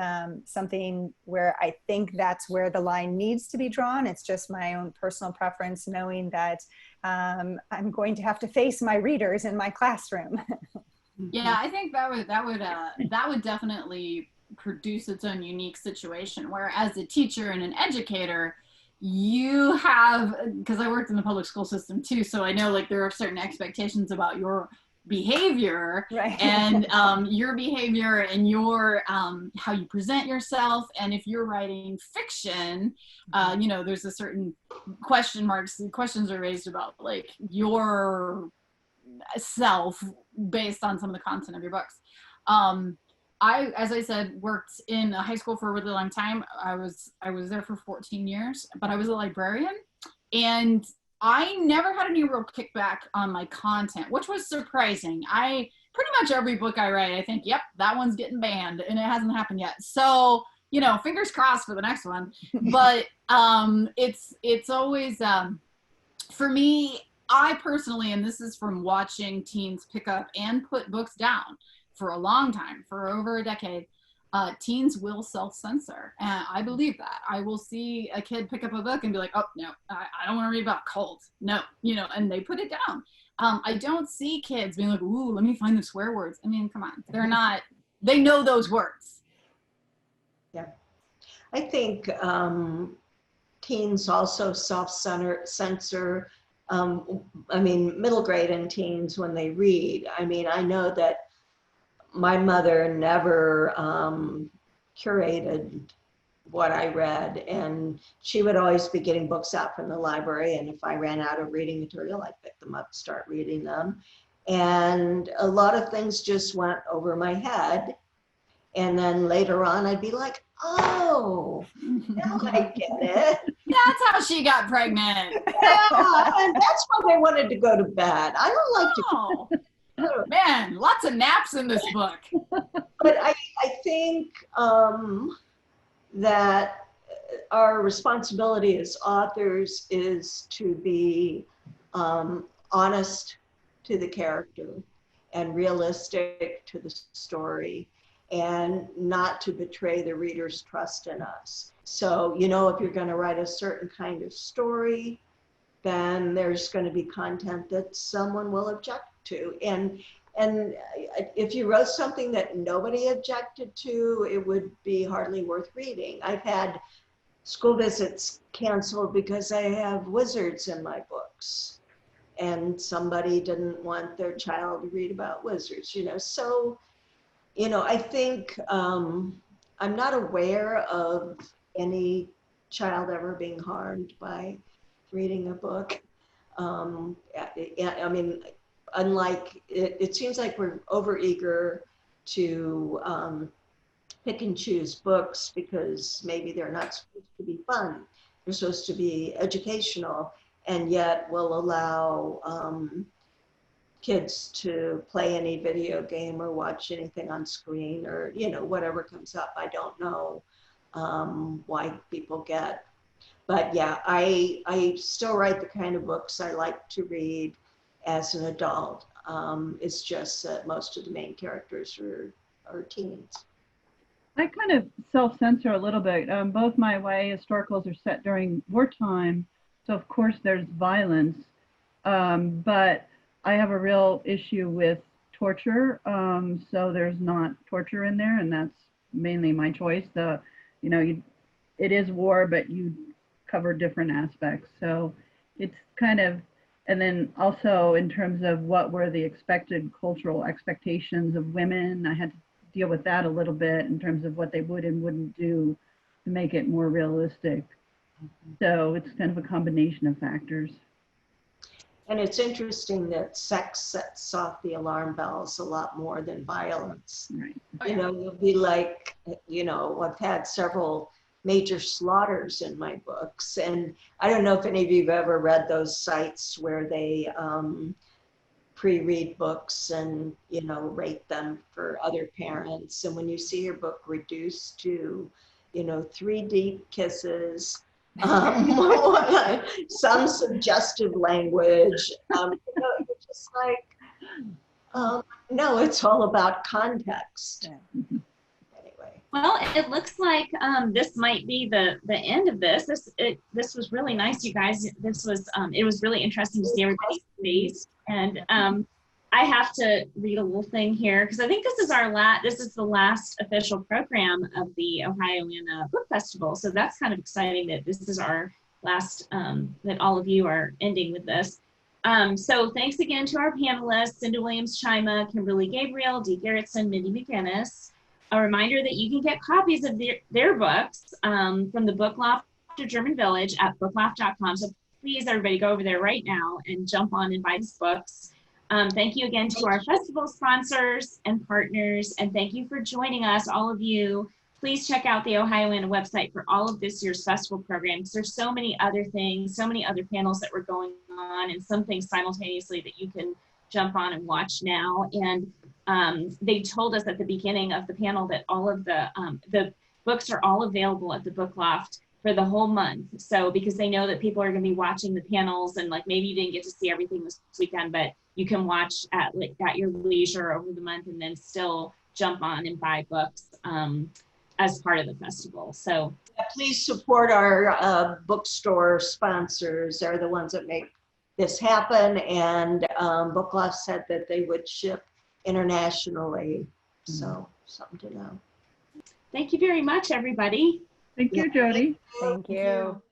Speaker 4: something where I think that's where the line needs to be drawn. It's just my own personal preference, knowing that I'm going to have to face my readers in my classroom.
Speaker 2: Yeah, I think that would definitely produce its own unique situation where, as a teacher and an educator, you have, because I worked in the public school system too, so I know like there are certain expectations about your behavior,
Speaker 4: right.
Speaker 2: And your behavior and your how you present yourself. And if you're writing fiction, there's a certain questions are raised about like your self based on some of the content of your books. I, as I said, worked in a high school for a really long time. I was there for 14 years, but I was a librarian, and I never had any real kickback on my content, which was surprising. Pretty much every book I write, I think, yep, that one's getting banned, and it hasn't happened yet. So, fingers crossed for the next one. But it's always, for me, I personally, and this is from watching teens pick up and put books down for a long time, for over a decade, teens will self-censor. And I believe that. I will see a kid pick up a book and be like, oh, no, I don't want to read about cults. No, and they put it down. I don't see kids being like, ooh, let me find the swear words. I mean, come on. They know those words.
Speaker 3: Yeah. I think teens also self-censor. Middle grade and teens when they read. I know that my mother never curated what I read, and she would always be getting books out from the library, and if I ran out of reading material, I'd pick them up, start reading them. And a lot of things just went over my head, and then later on I'd be like, oh, now I get it.
Speaker 2: That's how she got pregnant.
Speaker 3: Yeah, and that's why they wanted to go to bed. I don't like to
Speaker 2: Oh, man, lots of naps in this book.
Speaker 3: But I think that our responsibility as authors is to be honest to the character and realistic to the story, and not to betray the reader's trust in us. So, you know, if you're going to write a certain kind of story, then there's going to be content that someone will object to. And if you wrote something that nobody objected to, it would be hardly worth reading. I've had school visits canceled because I have wizards in my books, and somebody didn't want their child to read about wizards, you know. So, you know, I think I'm not aware of any child ever being harmed by reading a book. I mean, unlike, it seems like we're overeager to pick and choose books because maybe they're not supposed to be fun. They're supposed to be educational, and yet will allow kids to play any video game or watch anything on screen, or, you know, whatever comes up. I don't know why people get. But yeah, I still write the kind of books I like to read as an adult. It's just that most of the main characters are teens.
Speaker 5: I kind of self-censor a little bit. Both my YA historicals are set during wartime, so of course there's violence, but I have a real issue with torture, so there's not torture in there, and that's mainly my choice. You know, it is war, but you cover different aspects, so it's kind of. And then also in terms of what were the expected cultural expectations of women, I had to deal with that a little bit in terms of what they would and wouldn't do to make it more realistic. So it's kind of a combination of factors.
Speaker 3: And it's interesting that sex sets off the alarm bells a lot more than violence.
Speaker 5: Right.
Speaker 3: You know, you'll be like, you know, I've had several major slaughters in my books. And I don't know if any of you have ever read those sites where they pre-read books and, you know, rate them for other parents. And when you see your book reduced to, you know, 3 deep kisses, some suggestive language, you know, you're just like, no, it's all about context.
Speaker 4: Yeah.
Speaker 1: Well, it looks like this might be the end of this. This was really nice, you guys. This was it was really interesting to see everybody's face. And I have to read a little thing here because I think this is the last official program of the Ohioana Book Festival. So that's kind of exciting that this is our last, that all of you are ending with this. So thanks again to our panelists, Cinda Williams, Chima, Kimberly Gabriel, Dee Garretson, Mindy McGinnis. A reminder that you can get copies of their books from the Book Loft to German Village at bookloft.com. So please, everybody, go over there right now and jump on and buy these books. Thank you again to our festival sponsors and partners, and thank you for joining us, all of you. Please check out the Ohioana website for all of this year's festival programs. There's so many other things, so many other panels that were going on, and some things simultaneously that you can jump on and watch now. And they told us at the beginning of the panel that all of the books are all available at the Book Loft for the whole month. So because they know that people are going to be watching the panels, and like maybe you didn't get to see everything this weekend, but you can watch at your leisure over the month and then still jump on and buy books as part of the festival. So
Speaker 3: please support our bookstore sponsors. They're the ones that make this happen, and Book Loft said that they would ship internationally, so something to know.
Speaker 1: Thank you very much, everybody.
Speaker 5: Thank you, Jody.
Speaker 4: Thank you.